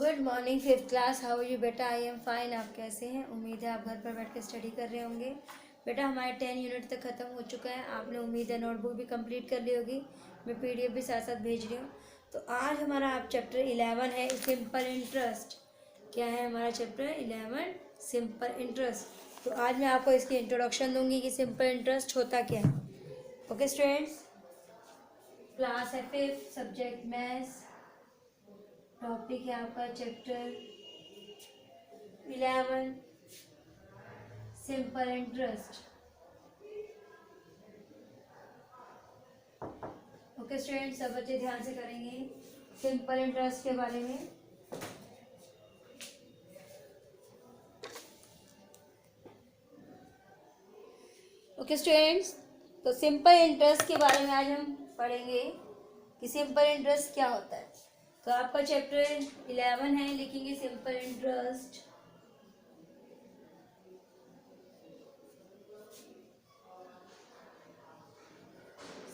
Good morning fifth class. How you बेटा? I am fine. आप कैसे हैं? उम्मीद है आप घर पर बैठ कर स्टडी कर रहे होंगे। बेटा हमारे 10 यूनिट तक ख़त्म हो चुका है। आपने उम्मीद है नोटबुक भी कंप्लीट कर ली होगी। मैं पीडीएफ भी साथ साथ भेज रही हूँ। तो आज हमारा आप चैप्टर 11 है सिंपल इंटरेस्ट। क्या है हमारा चैप्टर 11? Simple interest. तो आज मैं आपको इसकी इंट्रोडक्शन दूंगी कि सिंपल इंटरेस्ट होता क्या है। ओके स्टूडेंट्स, क्लास है फिफ्थ, सब्जेक्ट मैथ्स, टॉपिक है आपका chapter 11 simple interest. Okay student, सब बच्चे ध्यान से करेंगे सिंपल इंटरेस्ट के बारे में। ओके स्टूडेंट्स, तो सिंपल इंटरेस्ट के बारे में आज हम पढ़ेंगे कि सिंपल इंटरेस्ट क्या होता है। तो आपका चैप्टर 11 है, लिखेंगे सिंपल इंटरेस्ट।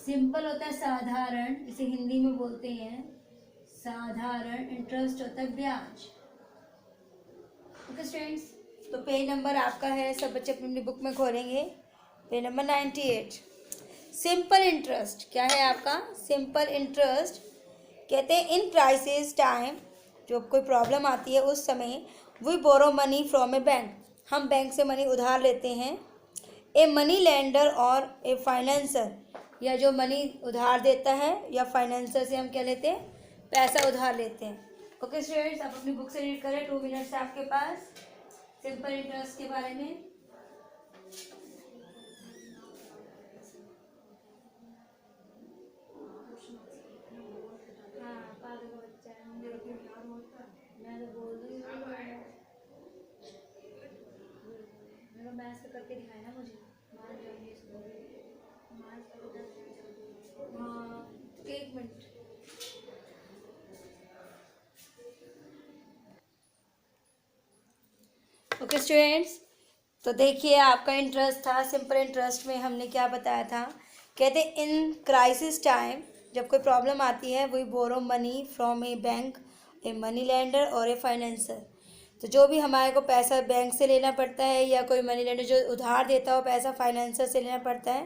सिंपल होता है साधारण, इसे हिंदी में बोलते हैं साधारण। इंटरेस्ट होता है ब्याज। ओके स्टूडेंट्स, तो पेज नंबर आपका है, सब बच्चे अपनी बुक में खोलेंगे पेज नंबर 98। सिंपल इंटरेस्ट क्या है आपका? सिंपल इंटरेस्ट कहते हैं इन क्राइसिस टाइम, जब कोई प्रॉब्लम आती है उस समय, we borrow money from a bank, हम बैंक से मनी उधार लेते हैं। ए मनी लेंडर और ए फाइनेंसर, या जो मनी उधार देता है या फाइनेंसर से हम क्या लेते हैं? पैसा उधार लेते हैं। ओके स्टूडेंट्स, आप अपनी बुक से रीड करें, 2 मिनट्स है आपके पास सिंपल इंटरेस्ट के बारे में। हाँ, पागल का बच्चा है, मैं तो बोल रही हूँ, मेरा मैथ्स का करके दिखाया ना मुझे। हाँ, 1 मिनट। ओके स्टूडेंट्स, तो देखिए आपका इंटरेस्ट था सिंपल इंटरेस्ट में, हमने क्या बताया था? कहते इन क्राइसिस टाइम, जब कोई प्रॉब्लम आती है, we borrow money from a bank, a money lender और ए फाइनेंसर। तो जो भी हमारे को पैसा बैंक से लेना पड़ता है या कोई मनी लेंडर जो उधार देता हो पैसा फाइनेंसर से लेना पड़ता है,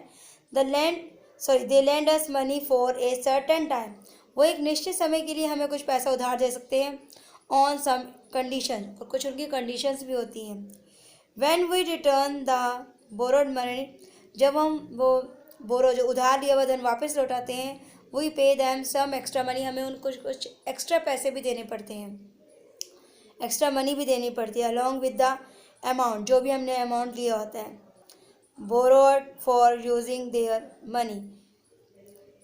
they lend us money for a certain time, वो एक निश्चित समय के लिए हमें कुछ पैसा उधार दे सकते हैं ऑन सम कंडीशन, और कुछ उनकी कंडीशंस भी होती हैं। When we return the borrowed money, जब हम वो बोरो जो उधार लिया हुआ धन वापस लौटाते हैं, we pay them some extra money, हमें उनको कुछ एक्स्ट्रा पैसे भी देने पड़ते हैं, एक्स्ट्रा मनी भी देनी पड़ती है अलॉन्ग विद द अमाउंट, जो भी हमने अमाउंट लिया होता है। Borrowed for using their money,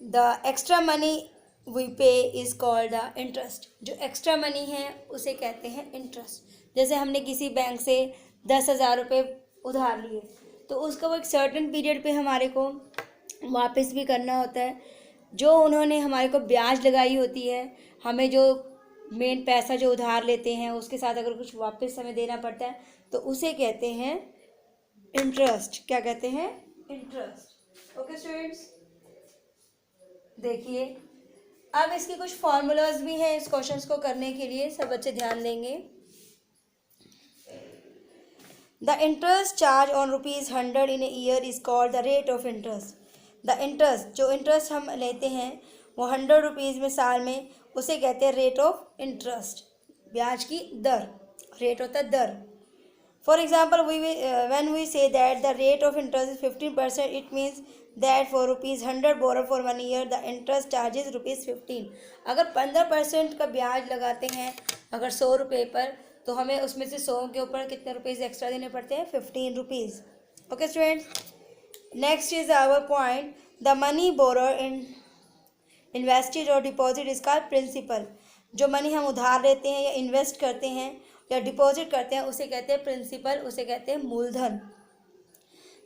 the extra money we pay is called the interest, जो एक्स्ट्रा मनी है उसे कहते हैं इंटरेस्ट। जैसे हमने किसी बैंक से 10,000 रुपये उधार लिए, तो उसका वो एक सर्टेन पीरियड पे हमारे को वापस भी करना होता है। जो उन्होंने हमारे को ब्याज लगाई होती है, हमें जो मेन पैसा जो उधार लेते हैं उसके साथ अगर कुछ वापस हमें देना पड़ता है, तो उसे कहते हैं इंटरेस्ट। क्या कहते हैं? इंटरेस्ट। ओके स्टूडेंट्स, देखिए अब इसके कुछ फॉर्मूलाज भी हैं इस क्वेश्चंस को करने के लिए, सब बच्चे ध्यान देंगे। The interest charge on ₹100 in a year is called the rate of interest. The interest, जो इंटरेस्ट हम लेते हैं वो 100 रुपीज़ में साल में, उसे कहते हैं रेट ऑफ इंटरेस्ट, ब्याज की दर। रेट होता है दर। For example when we say that the rate of interest is 15%, it means that for ₹100 borrow for 1 year the interest charges ₹15। अगर 15% का ब्याज लगाते हैं अगर 100 रुपये पर, तो हमें उसमें से 100 के ऊपर कितने रुपीज़ एक्स्ट्रा देने पड़ते हैं? 15 rupees. Okay students, next is our point, the money borrow in invested और डिपॉजिट इज कॉल्ड प्रिंसिपल। जो मनी हम उधार लेते हैं या इन्वेस्ट करते हैं या डिपॉजिट करते हैं उसे कहते हैं प्रिंसिपल, उसे कहते हैं मूलधन।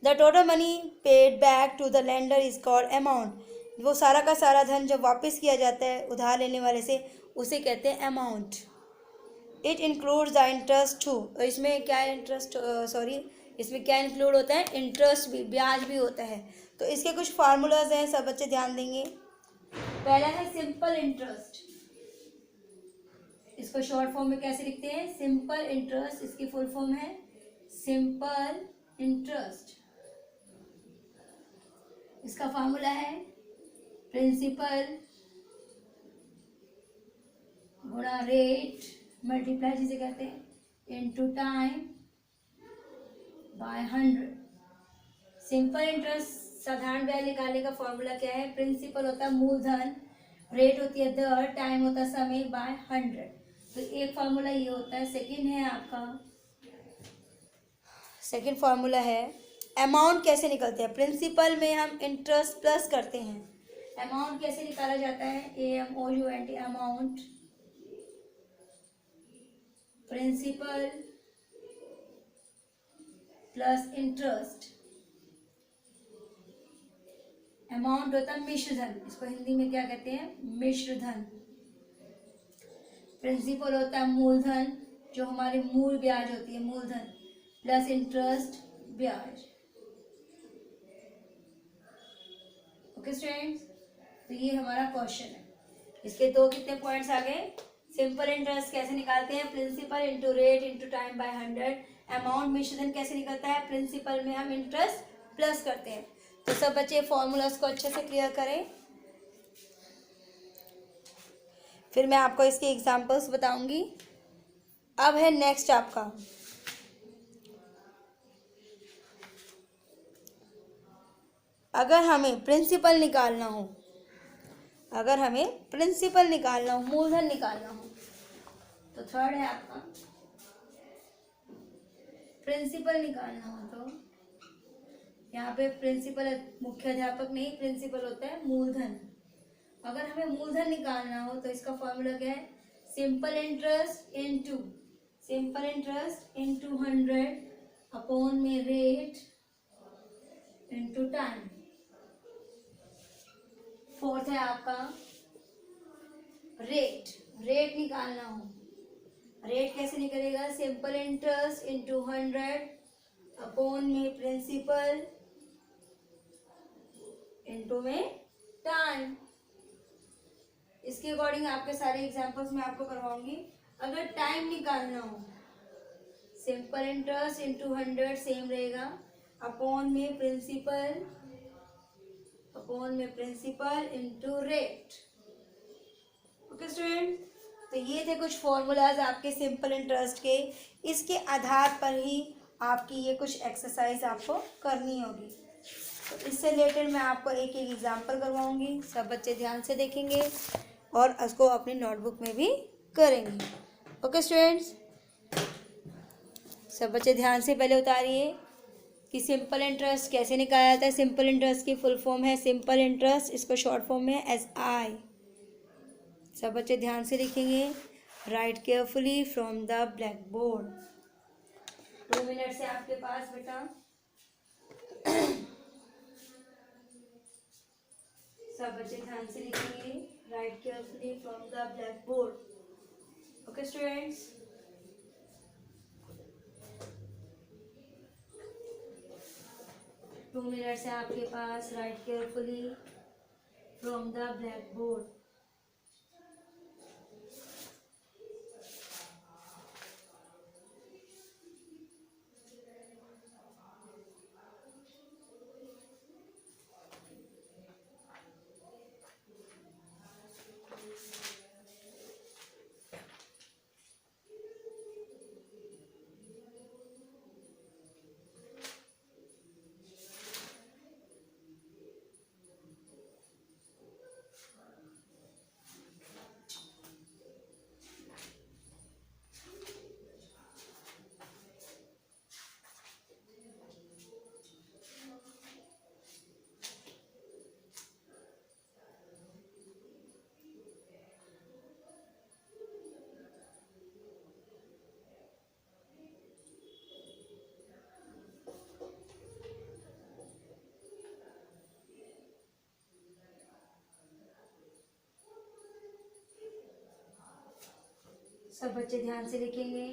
The total money paid back to the lender is called amount. वो सारा का सारा धन जब वापस किया जाता है उधार लेने वाले से, उसे कहते हैं amount. It includes the interest too, इसमें क्या इंटरेस्ट इसमें क्या इंक्लूड होता है? इंटरेस्ट भी, ब्याज भी होता है। तो इसके कुछ फार्मूलाज हैं, सब बच्चे ध्यान देंगे। पहला है सिंपल इंटरेस्ट। इसको शॉर्ट फॉर्म में कैसे लिखते हैं, सिंपल इंटरेस्ट, इसकी फुल फॉर्म है सिंपल इंटरेस्ट। इसका फॉर्मूला है प्रिंसिपल गुणा रेट मल्टीप्लाई जिसे कहते हैं into time by 100। Simple interest साधारण ब्याज निकालने का फॉर्मूला क्या है, प्रिंसिपल होता है मूलधन, रेट होती है दर, टाइम होता है समय बाय 100। तो एक फॉर्मूला ये होता है। सेकंड है आपका, सेकंड फॉर्मूला है अमाउंट कैसे निकलते हैं। प्रिंसिपल में हम इंटरेस्ट प्लस करते हैं, अमाउंट कैसे निकाला जाता है, AMOUNT amount, principal plus interest. Amount होता है मिश्र धन, इसको हिंदी में क्या कहते हैं, मिश्र धन। प्रिंसिपल होता है मूलधन, जो हमारी मूल ब्याज होती है मूलधन, प्लस इंटरेस्ट ब्याज। ओके स्टूडेंट्स, तो ये हमारा क्वेश्चन है। इसके दो कितने पॉइंट्स आ गए, सिंपल इंटरेस्ट कैसे निकालते हैं, principal into rate into time by 100। Amount मिश्रधन कैसे निकलता है, प्रिंसिपल में हम इंटरेस्ट प्लस करते हैं। तो सब बच्चे फॉर्मूलाज को अच्छे से क्लियर करें, फिर मैं आपको इसके एग्जांपल्स बताऊंगी। अब है नेक्स्ट आपका अगर हमें प्रिंसिपल निकालना हो, अगर हमें प्रिंसिपल निकालना हो, मूलधन निकालना हो, तो थर्ड है आपका प्रिंसिपल निकालना हो तो यहाँ पे प्रिंसिपल मुख्य अध्यापक नहीं, प्रिंसिपल होता है मूलधन। अगर हमें मूलधन निकालना हो तो इसका फॉर्मूला क्या है, सिंपल इंटरेस्ट इनटू 100 अपॉन में रेट इनटू टाइम। फोर्थ है आपका रेट, रेट निकालना हो, रेट कैसे निकलेगा, सिंपल इंटरेस्ट इनटू 100 अपॉन में प्रिंसिपल इनटू में टाइम। इसके अकॉर्डिंग आपके सारे एग्जांपल्स मैं आपको करवाऊंगी। अगर टाइम निकालना हो, सिंपल इंटरेस्ट इनटू 100 सेम रहेगा, अपॉन में principal into rate. Okay student, तो ये थे कुछ फॉर्मूलाज आपके सिंपल इंटरेस्ट के। इसके आधार पर ही आपकी ये कुछ एक्सरसाइज आपको करनी होगी। तो इससे रिलेटेड मैं आपको एक एक एग्जांपल करवाऊंगी, सब बच्चे ध्यान से देखेंगे और उसको अपनी नोटबुक में भी करेंगे। ओके स्टूडेंट्स, सब बच्चे ध्यान से पहले उतारिए कि सिंपल इंटरेस्ट कैसे निकाला जाता है। सिंपल इंटरेस्ट की फुल फॉर्म है सिंपल इंटरेस्ट, इसको शॉर्ट फॉर्म में SI। सब बच्चे ध्यान से लिखेंगे, write carefully from the blackboard. 2 minute से आपके पास बेटा सब बच्चे ध्यान से लिखेंगे, write carefully from the blackboard. Okay students, two minutes है आपके पास, write carefully from the blackboard. सब बच्चे ध्यान से लिखेंगे।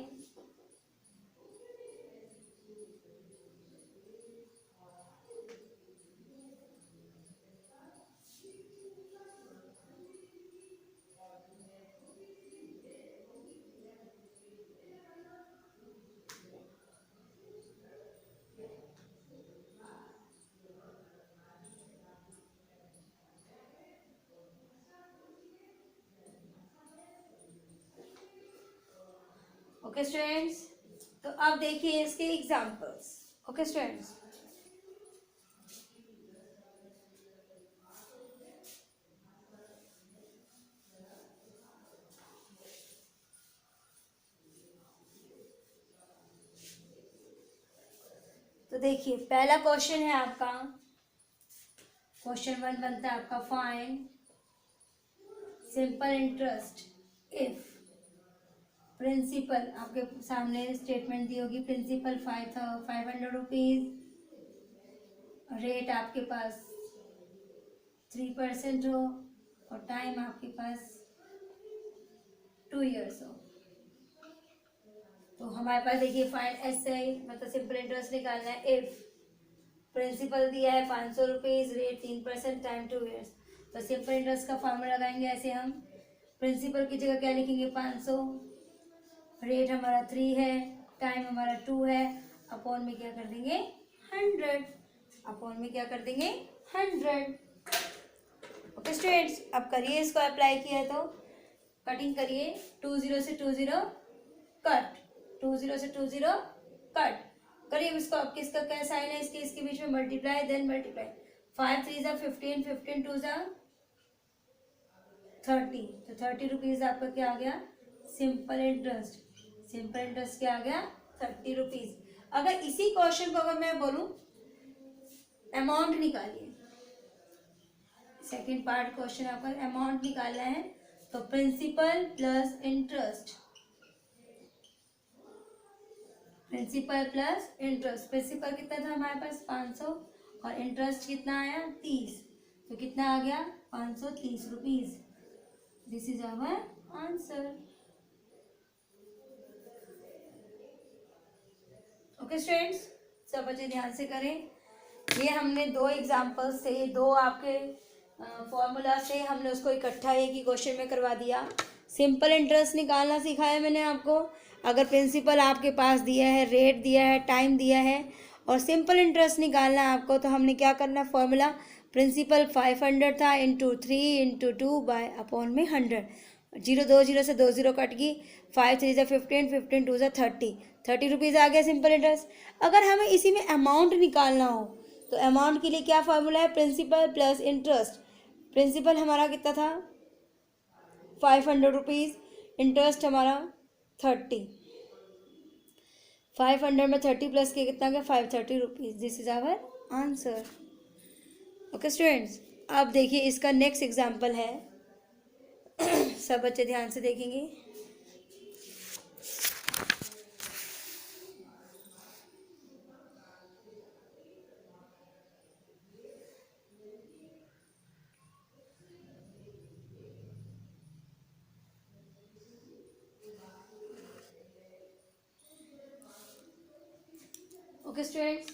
ओके स्टूडेंट्स, तो अब देखिए इसके एग्जाम्पल्स। ओके स्टूडेंट्स, तो देखिए पहला क्वेश्चन है आपका, क्वेश्चन 1 बनता है आपका, find simple interest if principal, आपके सामने स्टेटमेंट दी होगी, प्रिंसिपल 500 रुपीज, रेट आपके पास 3% हो और टाइम आपके पास 2 years हो। तो हमारे पास देखिए फाइंड ऐसे ही, मतलब सिंपल इंटरेस्ट निकालना है इफ प्रिंसिपल दिया है 500 रुपीज, रेट 3%, टाइम 2 years। तो सिंपल इंटरेस्ट का फॉर्मूला लगाएंगे ऐसे हम, प्रिंसिपल की जगह क्या लिखेंगे 500, रेट हमारा 3 है, टाइम हमारा 2 है, अपॉन में क्या कर देंगे 100, अपॉन में क्या कर देंगे 100। ओके स्टूडेंट्स, अब करिए इसको, अप्लाई किया तो कटिंग करिए, 20 से 20 कट, 20 से 20 कट करिए इसको। अब किसका क्या साइन है, इसके बीच में मल्टीप्लाई, देन मल्टीप्लाई, 5 3 जा 15, 15 2 जा 30, तो 30 रुपीज आपका क्या आ गया सिंपल इंटरेस्ट। सिंपल इंटरेस्ट क्या आ गया 30 रुपीज। अगर इसी क्वेश्चन को अगर मैं बोलूं अमाउंट निकालिए, सेकेंड पार्ट क्वेश्चन आपका अमाउंट निकालना है, तो principal plus interest, principal plus interest, principal कितना था हमारे पास 500 और इंटरेस्ट कितना आया 30, तो कितना आ गया 530 rupees. This is our answer. Okay students, सब बच्चे ध्यान से करें। ये हमने 2 एग्जाम्पल से, 2 आपके फॉर्मूला से हमने उसको इकट्ठा एक ही क्वेश्चन में करवा दिया। सिंपल इंटरेस्ट निकालना सिखाया मैंने आपको। अगर प्रिंसिपल आपके पास दिया है, रेट दिया है, टाइम दिया है और सिंपल इंटरेस्ट निकालना है आपको, तो हमने क्या करना है फॉर्मूला, प्रिंसिपल 500 था, इंटू 3 इंटू 2 बाय अपॉन में 100, 0 से 2 0 कट गई, 5 3 15, 15 2 30 रुपीज़ आ गया सिंपल इंटरेस्ट। अगर हमें इसी में अमाउंट निकालना हो तो अमाउंट के लिए क्या फार्मूला है, प्रिंसिपल प्लस इंटरेस्ट। प्रिंसिपल हमारा कितना था 500 रुपीज़, इंटरेस्ट हमारा 30, 500 में 30 प्लस के कितना गया 530 rupees. This is our answer. Okay students, अब देखिए इसका नेक्स्ट एग्जाम्पल है, सब बच्चे ध्यान से देखेंगे। ओके स्टूडेंट्स,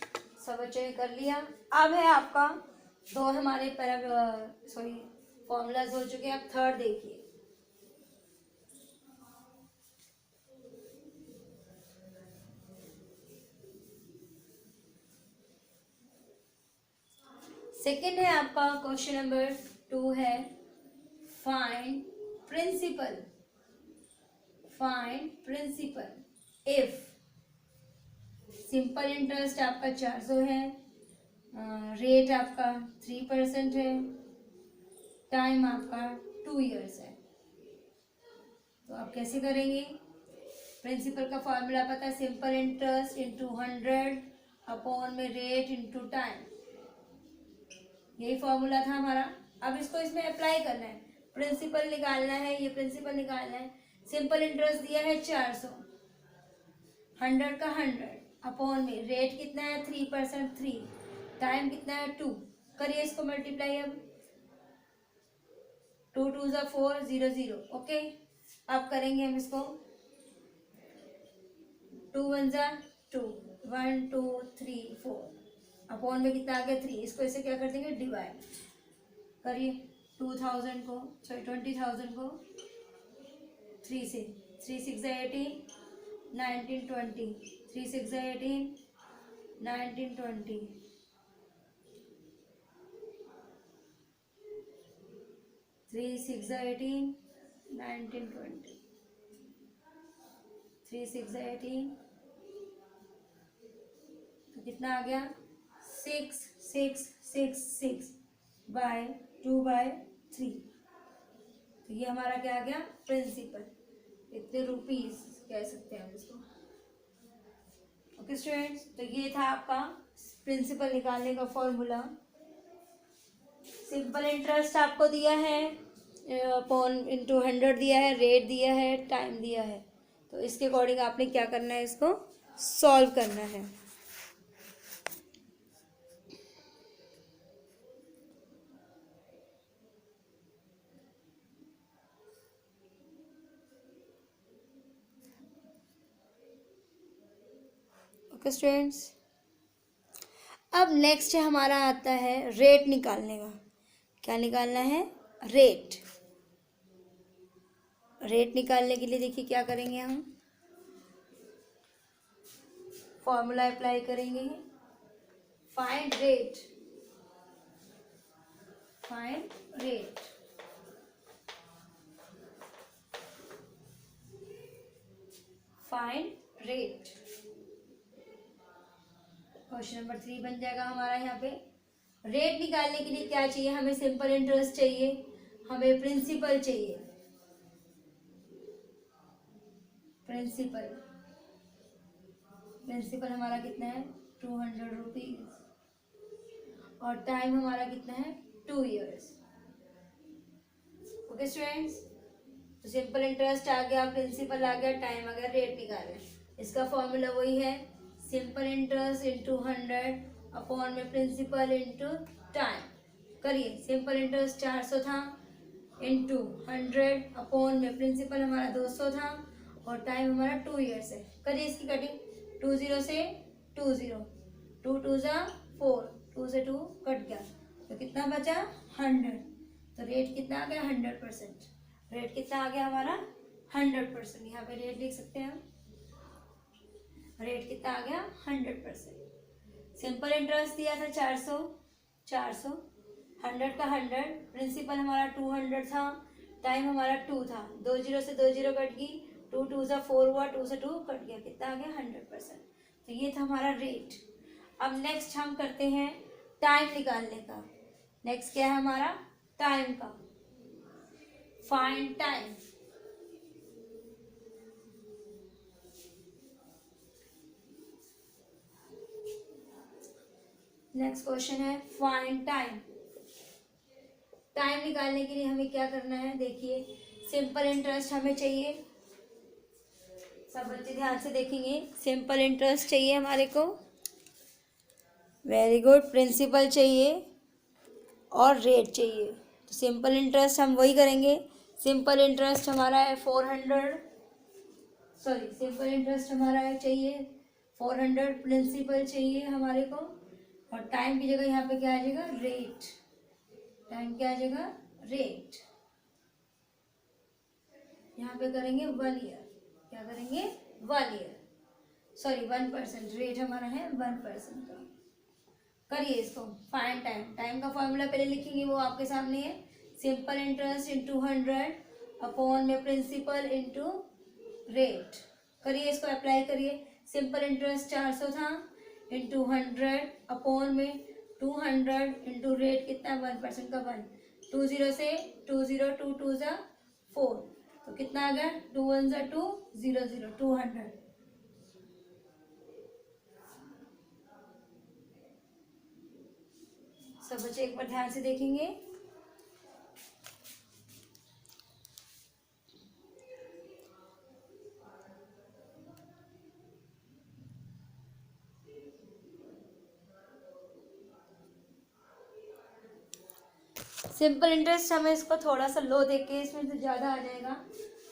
सब बच्चों ने कर लिया। अब है आपका 2 हमारे फॉर्मूलाज हो चुके हैं। अब थर्ड देखिए, सेकेंड है आपका क्वेश्चन नंबर 2 है, find principal, find principal if simple interest आपका 400 है, रेट आपका 3% है, टाइम आपका 2 years है। तो आप कैसे करेंगे, प्रिंसिपल का फॉर्मूला पता है, सिंपल इंटरेस्ट इंटू 100 अपॉन में रेट इंटू टाइम, यही फॉर्मूला था हमारा। अब इसको इसमें अप्लाई करना है, प्रिंसिपल निकालना है, ये प्रिंसिपल निकालना है। सिंपल इंटरेस्ट दिया है 400, 100 का 100 अपॉन में रेट कितना है 3%, 3, टाइम कितना है 2, करिए इसको मल्टीप्लाई। अब 2 2 जा 4 0 0। ओके, अब करेंगे हम इसको, 2 1 जा 2, 1 2 3 4 अपॉन में कितना आ गया 3, इसको ऐसे क्या कर देंगे डिवाइड करिए, 2000 को 20,000 को 3 से, 3 6 18 19 20, 3 6 18 19 20, 3 6 18 19 20, 3 6 18, तो कितना आ गया 6 6 6 6 बाय 2/3। तो ये हमारा क्या आ गया प्रिंसिपल, इतने रुपीस कह सकते हैं हम इसको। ओके स्टूडेंट्स, तो ये था आपका प्रिंसिपल निकालने का फॉर्मूला। सिंपल इंटरेस्ट आपको दिया है, अपॉन इंटू 100 दिया है, रेट दिया है, टाइम दिया है। तो इसके अकॉर्डिंग आपने क्या करना है, इसको सॉल्व करना है। ओके स्टूडेंट्स, अब नेक्स्ट हमारा आता है रेट निकालने का। क्या निकालना है, रेट। रेट निकालने के लिए देखिए क्या करेंगे, हम फॉर्मूला अप्लाई करेंगे। Find rate, find rate, find rate. Question number 3 बन जाएगा हमारा। यहाँ पे रेट निकालने के लिए क्या चाहिए, हमें सिंपल इंटरेस्ट चाहिए, हमें प्रिंसिपल चाहिए। प्रिंसिपल, प्रिंसिपल हमारा कितना है 200 रुपीज, और टाइम हमारा कितना है 2 इयर्स। ओके स्टूडेंट्स, तो सिंपल इंटरेस्ट आ गया, प्रिंसिपल आ गया, टाइम आ गया, रेट निकालें। इसका फॉर्मूला वही है, सिंपल इंटरेस्ट इंटू 100 अपॉन में प्रिंसिपल इंटू टाइम। करिए, सिंपल इंटरेस्ट 400 था, इंटू 100 अपॉन में प्रिंसिपल हमारा 200 था, और टाइम हमारा 2 इयर्स है। करिए इसकी कटिंग, 2 0 से 2 0, 2 2 जा 4, 2 से 2 कट गया, तो कितना बचा 100। तो रेट कितना आ गया 100%। रेट कितना आ गया हमारा 100%। यहाँ पे रेट लिख सकते हैं हम, रेट कितना आ गया 100%। सिंपल इंटरेस्ट दिया था 400, 400, 100 का 100, प्रिंसिपल हमारा 200 था, टाइम हमारा 2 था, 2 0 से 2 0 कट गई, 2 2 जा 4 हुआ, 2 से 2 कट गया, कितना आ गया 100%। तो ये था हमारा रेट। अब नेक्स्ट हम करते हैं टाइम निकालने का। नेक्स्ट क्या है हमारा, टाइम का। Find time. नेक्स्ट क्वेश्चन है फाइंड टाइम। टाइम निकालने के लिए हमें क्या करना है, देखिए सिंपल इंटरेस्ट हमें चाहिए। सब बच्चे ध्यान से देखेंगे, सिंपल इंटरेस्ट चाहिए हमारे को, वेरी गुड, प्रिंसिपल चाहिए और रेट चाहिए। तो सिंपल इंटरेस्ट हम वही करेंगे। सिंपल इंटरेस्ट हमारा है 400, सॉरी सिंपल इंटरेस्ट हमारा है चाहिए 400, प्रिंसिपल चाहिए हमारे को, और टाइम की जगह यहाँ पे क्या आ जाएगा रेट। टाइम क्या आ जाएगा रेट। यहाँ पे करेंगे 1 ईयर, क्या करेंगे 1 ईयर, सॉरी 1%, रेट हमारा है 1% का। करिए इसको फाइंड टाइम। टाइम का फॉर्मूला पहले लिखेंगे, वो आपके सामने है, सिंपल इंटरेस्ट इंटू 100 अपॉन में प्रिंसिपल इंटू रेट। करिए इसको अप्लाई करिए। सिंपल इंटरेस्ट 400 था, इंटू 100 अपॉन में 200 इंटू रेट कितना 1% का 1, 2 0 से 2 0, 2 2 जा 4, तो कितना आ गया 2 1 जा 2 0 0, 200। सब बच्चे एक बार ध्यान से देखेंगे। सिंपल इंटरेस्ट हमें इसको थोड़ा सा लो देके, इसमें तो ज़्यादा आ जाएगा।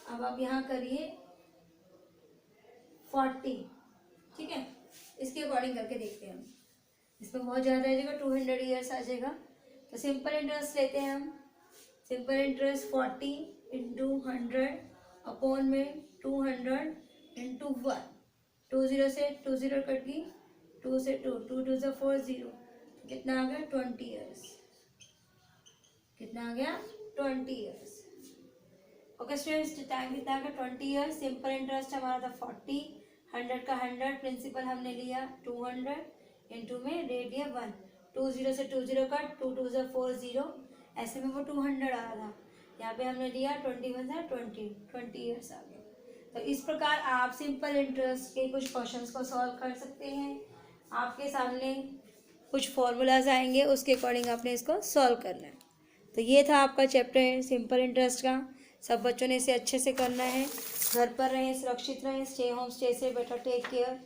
अब आप यहाँ करिए 40, ठीक है, इसके अकॉर्डिंग करके देखते हैं हम। इसमें बहुत ज़्यादा आ जाएगा, 200 ईयर्स आ जाएगा। तो सिंपल इंटरेस्ट लेते हैं हम। सिंपल इंटरेस्ट 40 इंटू 100 अपॉन में 200 इंटू 1, 2 0 से 2 0 कट गई, 2 से 2, 2 2 से 4 0, कितना आ गया 20 ईयर्स। कितना आ गया 20 ईयर्स। ओके स्टूडेंट्स, टाइम कितना का 20 ईयर्स। सिंपल इंटरेस्ट हमारा था 40, 100 का 100, प्रिंसिपल हमने लिया 200, इंटू में रेट दिया 1, 20 से 20 का 2 से 40, ऐसे में वो 200 आ रहा था। यहाँ पे हमने लिया 21 से 20 ईयर्स आ गए। तो इस प्रकार आप सिंपल इंटरेस्ट के कुछ क्वेश्चंस को सॉल्व कर सकते हैं। आपके सामने कुछ फॉर्मूलाज आएंगे, उसके अकॉर्डिंग आपने इसको सॉल्व करना है। तो ये था आपका चैप्टर सिंपल इंटरेस्ट का। सब बच्चों ने इसे अच्छे से करना है। घर पर रहें, सुरक्षित रहें, stay home, stay safe, better take care.